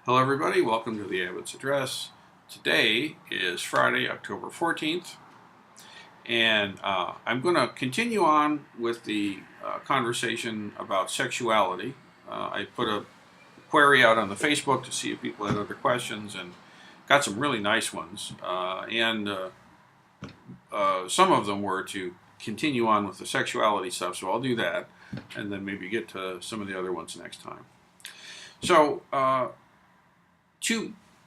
Hello everybody, welcome to the Abbots Address. Today is Friday, October 14th, and I'm going to continue on with the conversation about sexuality. I put a query out on the Facebook to see if people had other questions and got some really nice ones, and some of them were to continue on with the sexuality stuff, so I'll do that and then maybe get to some of the other ones next time. So,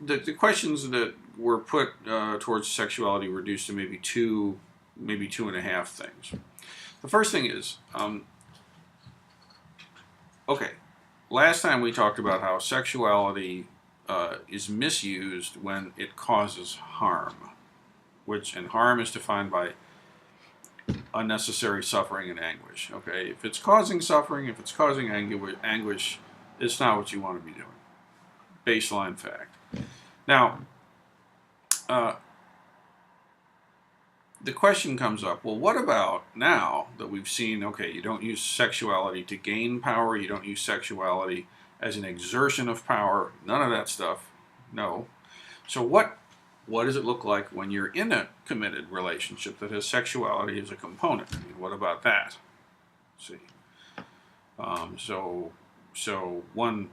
the questions that were put towards sexuality reduced to maybe two and a half things. The first thing is, okay, last time we talked about how sexuality is misused when it causes harm, and harm is defined by unnecessary suffering and anguish. Okay, if it's causing suffering, if it's causing anguish, it's not what you want to be doing. Baseline fact. Now, the question comes up, well, what about now that we've seen, okay, you don't use sexuality to gain power, you don't use sexuality as an exertion of power, none of that stuff, no. So what does it look like when you're in a committed relationship that has sexuality as a component? I mean, what about that? Let's see. So one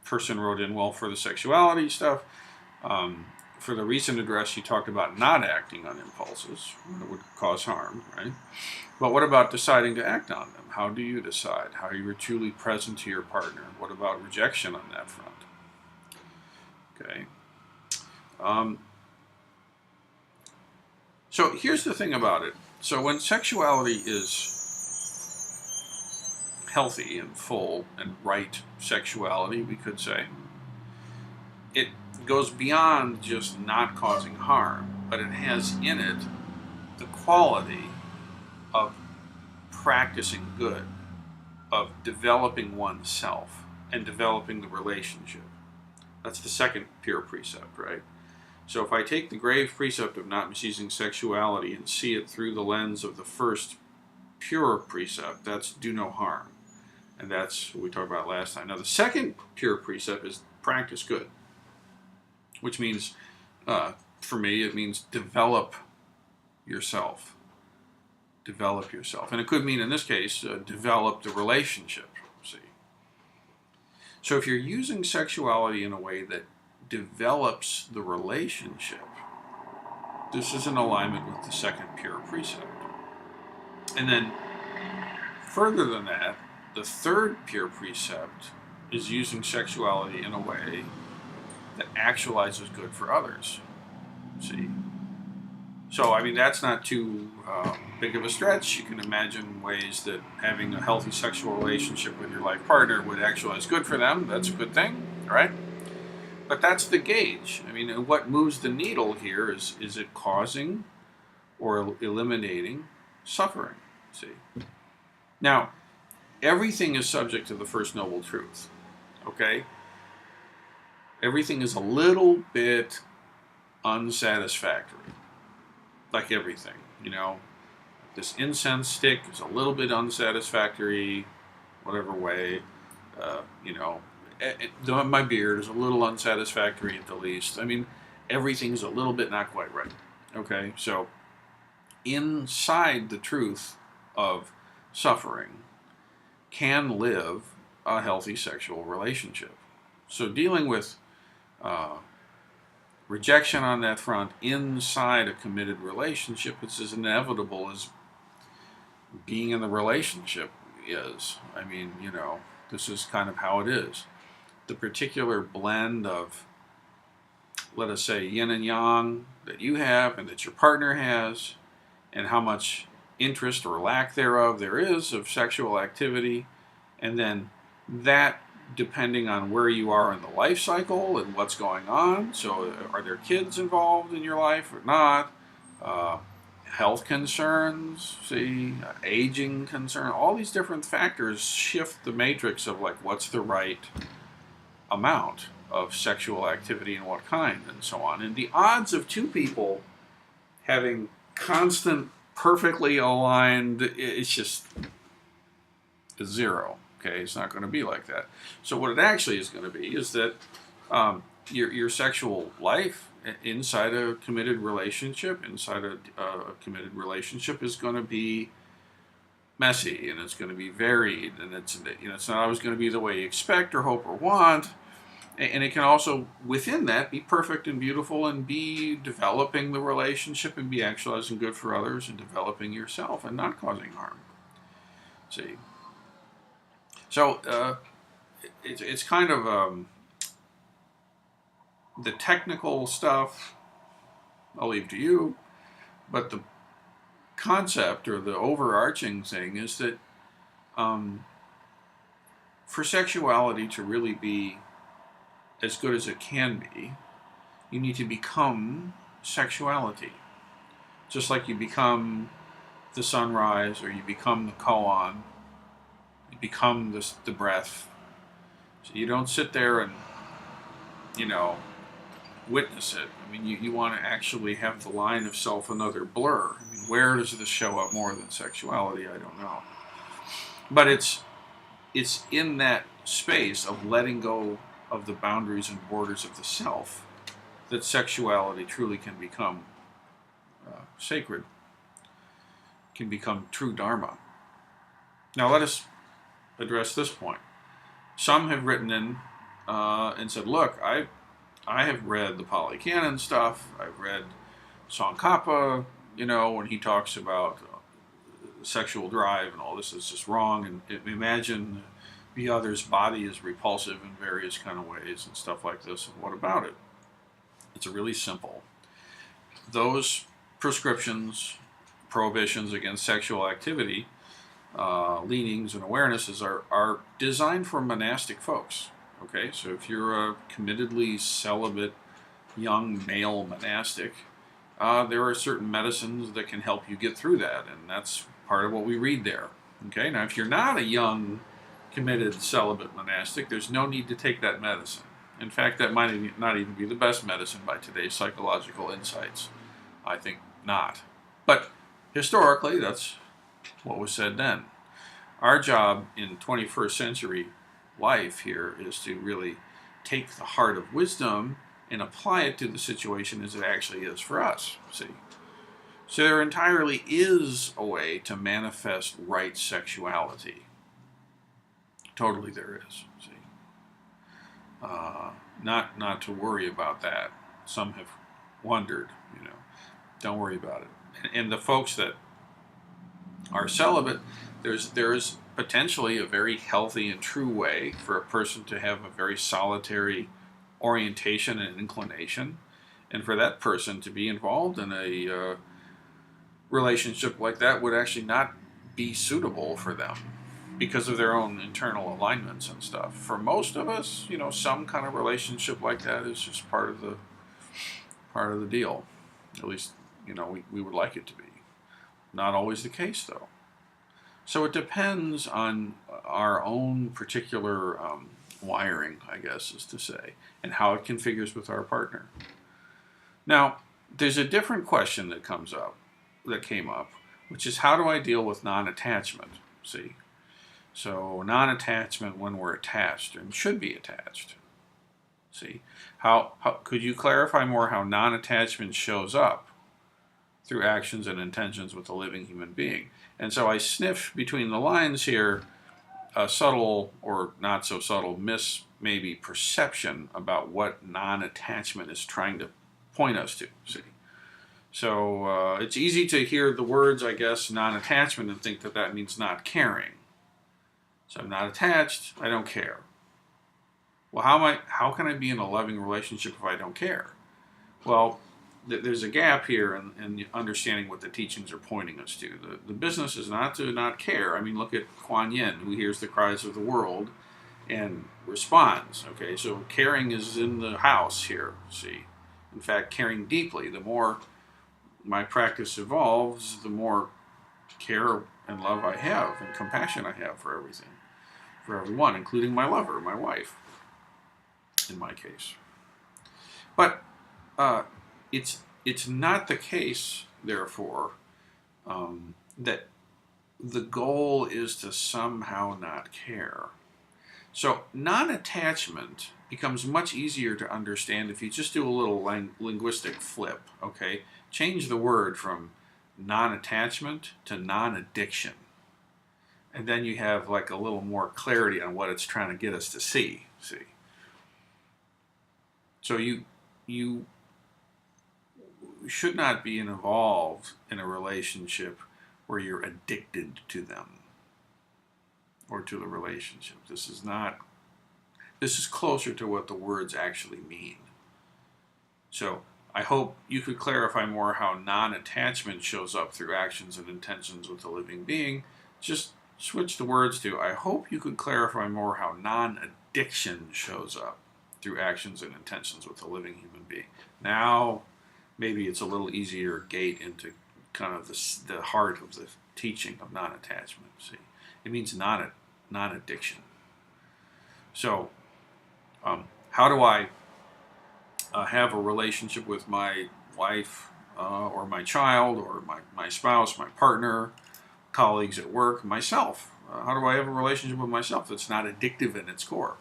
person wrote in, well, for the sexuality stuff, for the recent address, you talked about not acting on impulses that would cause harm, right? But what about deciding to act on them? How do you decide? How are you truly present to your partner? What about rejection on that front? Okay. So here's the thing about it. So when sexuality is healthy and full and right sexuality, we could say, it goes beyond just not causing harm, but it has in it the quality of practicing good, of developing oneself and developing the relationship. That's the second pure precept, right? So if I take the grave precept of not misusing sexuality and see it through the lens of the first pure precept, that's do no harm. And that's what we talked about last time. Now, the second pure precept is practice good, which means, for me, it means develop yourself. Develop yourself. And it could mean, in this case, develop the relationship, see. So if you're using sexuality in a way that develops the relationship, this is in alignment with the second pure precept. And then, further than that, the third pure precept is using sexuality in a way that actualizes good for others. See? So, I mean, that's not too big of a stretch. You can imagine ways that having a healthy sexual relationship with your life partner would actualize good for them. That's a good thing, right? But that's the gauge. I mean, what moves the needle here is it causing or eliminating suffering? See? Now, everything is subject to the first noble truth, okay? Everything is a little bit unsatisfactory, like everything, you know. This incense stick is a little bit unsatisfactory, whatever way, you know. My beard is a little unsatisfactory at the least. I mean, everything's a little bit not quite right, okay? So, inside the truth of suffering can live a healthy sexual relationship. So dealing with rejection on that front inside a committed relationship, it's as inevitable as being in the relationship is. I mean, you know, this is kind of how it is. The particular blend of, let us say, yin and yang that you have and that your partner has, and how much interest or lack thereof there is of sexual activity, and then that depending on where you are in the life cycle and what's going on. So are there kids involved in your life or not? Health concerns, aging concern, all these different factors shift the matrix of like what's the right amount of sexual activity and what kind and so on. And the odds of two people having constant, perfectly aligned, it's just zero. Okay, it's not going to be like that. So what it actually is going to be is that Your sexual life inside a committed relationship, committed relationship is going to be messy, and it's going to be varied, and it's not always going to be the way you expect or hope or want. And it can also, within that, be perfect and beautiful and be developing the relationship and be actualizing good for others and developing yourself and not causing harm. See? So it's kind of the technical stuff I'll leave to you, but the concept or the overarching thing is that for sexuality to really be as good as it can be, you need to become sexuality. Just like you become the sunrise, or you become the koan, you become the breath. So you don't sit there and, witness it. I mean, you want to actually have the line of self another blur. I mean, where does this show up more than sexuality? I don't know. But it's in that space of letting go of the boundaries and borders of the self that sexuality truly can become sacred, can become true dharma. Now let us address this point. Some have written in and said, look, I have read the Pali Canon stuff. I've read Tsongkhapa, when he talks about sexual drive and all this is just wrong, and imagine the other's body is repulsive in various kind of ways and stuff like this. And what about it? It's really simple. Those prescriptions, prohibitions against sexual activity, leanings and awarenesses are designed for monastic folks. Okay, so if you're a committedly celibate young male monastic, there are certain medicines that can help you get through that, and that's part of what we read there. Okay, now if you're not a young committed celibate monastic, there's no need to take that medicine. In fact, that might not even be the best medicine by today's psychological insights. I think not. But historically, that's what was said then. Our job in 21st century life here is to really take the heart of wisdom and apply it to the situation as it actually is for us. See? So there entirely is a way to manifest right sexuality. Totally there is. See? Not to worry about that. Some have wondered, don't worry about it. And the folks that are celibate, there's potentially a very healthy and true way for a person to have a very solitary orientation and inclination, and for that person to be involved in a relationship like that would actually not be suitable for them because of their own internal alignments and stuff. For most of us, some kind of relationship like that is just part of the deal. At least, we would like it to be. Not always the case, though. So it depends on our own particular wiring, I guess is to say, and how it configures with our partner. Now, there's a different question that came up, which is how do I deal with non-attachment? See? So non-attachment when we're attached and should be attached. See? How could you clarify more how non-attachment shows up through actions and intentions with a living human being? And so I sniff between the lines here a subtle or not so subtle maybe perception about what non-attachment is trying to point us to. See? So it's easy to hear the words, I guess, non-attachment and think that means not caring. So I'm not attached, I don't care. Well, how can I be in a loving relationship if I don't care? Well, there's a gap here in understanding what the teachings are pointing us to. The business is not to not care. I mean, look at Kuan Yin, who hears the cries of the world and responds. Okay, so caring is in the house here, see. In fact, caring deeply. The more my practice evolves, the more care and love I have and compassion I have for everything, for everyone, including my lover, my wife, in my case. But it's not the case, therefore, that the goal is to somehow not care. So non-attachment becomes much easier to understand if you just do a little linguistic flip, okay? Change the word from non-attachment to non-addiction. And then you have like a little more clarity on what it's trying to get us to see. So you should not be involved in a relationship where you're addicted to them or to the relationship. This is closer to what the words actually mean. So I hope you could clarify more how non-attachment shows up through actions and intentions with a living being. Just switch the words to, I hope you could clarify more how non-addiction shows up through actions and intentions with a living human being. Now, maybe it's a little easier gate into kind of the heart of the teaching of non-attachment. See, it means non-addiction. So, how do I have a relationship with my wife or my child or my spouse, my partner, colleagues at work, myself? How do I have a relationship with myself that's not addictive in its core,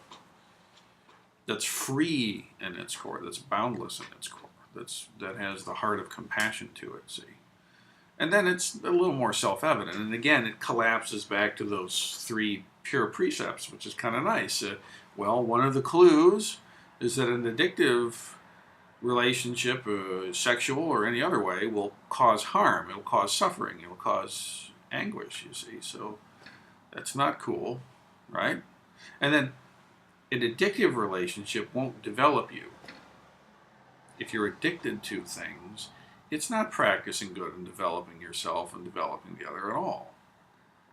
that's free in its core, that's boundless in its core, that has the heart of compassion to it, see? And then it's a little more self-evident. And again, it collapses back to those 3 pure precepts, which is kind of nice. Well, one of the clues is that an addictive relationship, sexual or any other way, will cause harm. It'll cause suffering. It'll cause anguish, you see. So that's not cool, right? And then an addictive relationship won't develop you. If you're addicted to things, it's not practicing good and developing yourself and developing the other at all.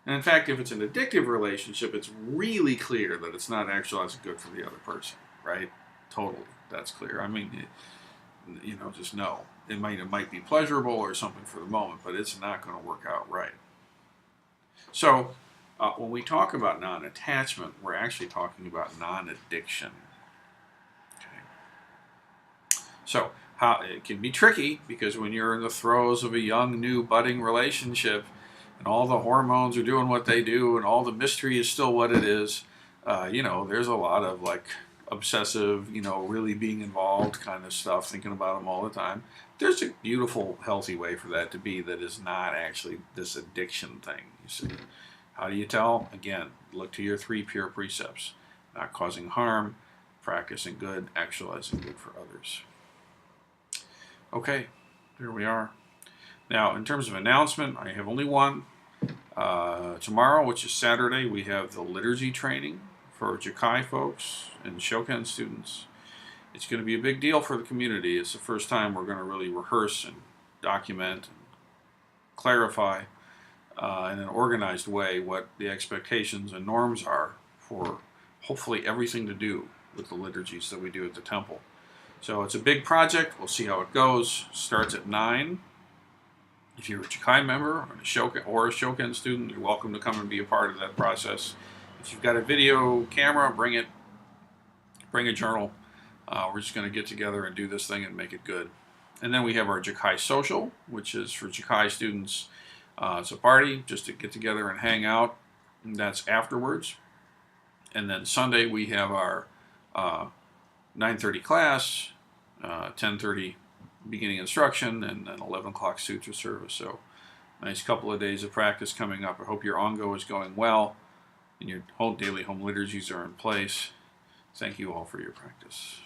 And in fact, if it's an addictive relationship, it's really clear that it's not actualizing good for the other person, right? Totally, that's clear. I mean, just know. It might be pleasurable or something for the moment, but it's not going to work out right. So, when we talk about non-attachment, we're actually talking about non-addiction. Okay. So, it can be tricky because when you're in the throes of a young, new, budding relationship, and all the hormones are doing what they do, and all the mystery is still what it is, there's a lot of like obsessive, really being involved kind of stuff, thinking about them all the time. There's a beautiful, healthy way for that to be that is not actually this addiction thing, you see. How do you tell? Again, look to your 3 pure precepts. Not causing harm, practicing good, actualizing good for others. Okay, there we are. Now, in terms of announcement, I have only one. Tomorrow, which is Saturday, we have the liturgy training for Jikai folks and Shoken students. It's going to be a big deal for the community. It's the first time we're going to really rehearse and document and clarify in an organized way what the expectations and norms are for hopefully everything to do with the liturgies that we do at the temple. So it's a big project. We'll see how it goes. Starts at 9. If you're a Jikai member or a Shoken student, you're welcome to come and be a part of that process. If you've got a video camera, bring it. Bring a journal. We're just going to get together and do this thing and make it good. And then we have our Jikai Social, which is for Jikai students. It's a party just to get together and hang out. And that's afterwards. And then Sunday we have our 9:30 class, 10:30 beginning instruction, and then 11 o'clock sutra service. So nice couple of days of practice coming up. I hope your ongo is going well and your whole daily home liturgies are in place. Thank you all for your practice.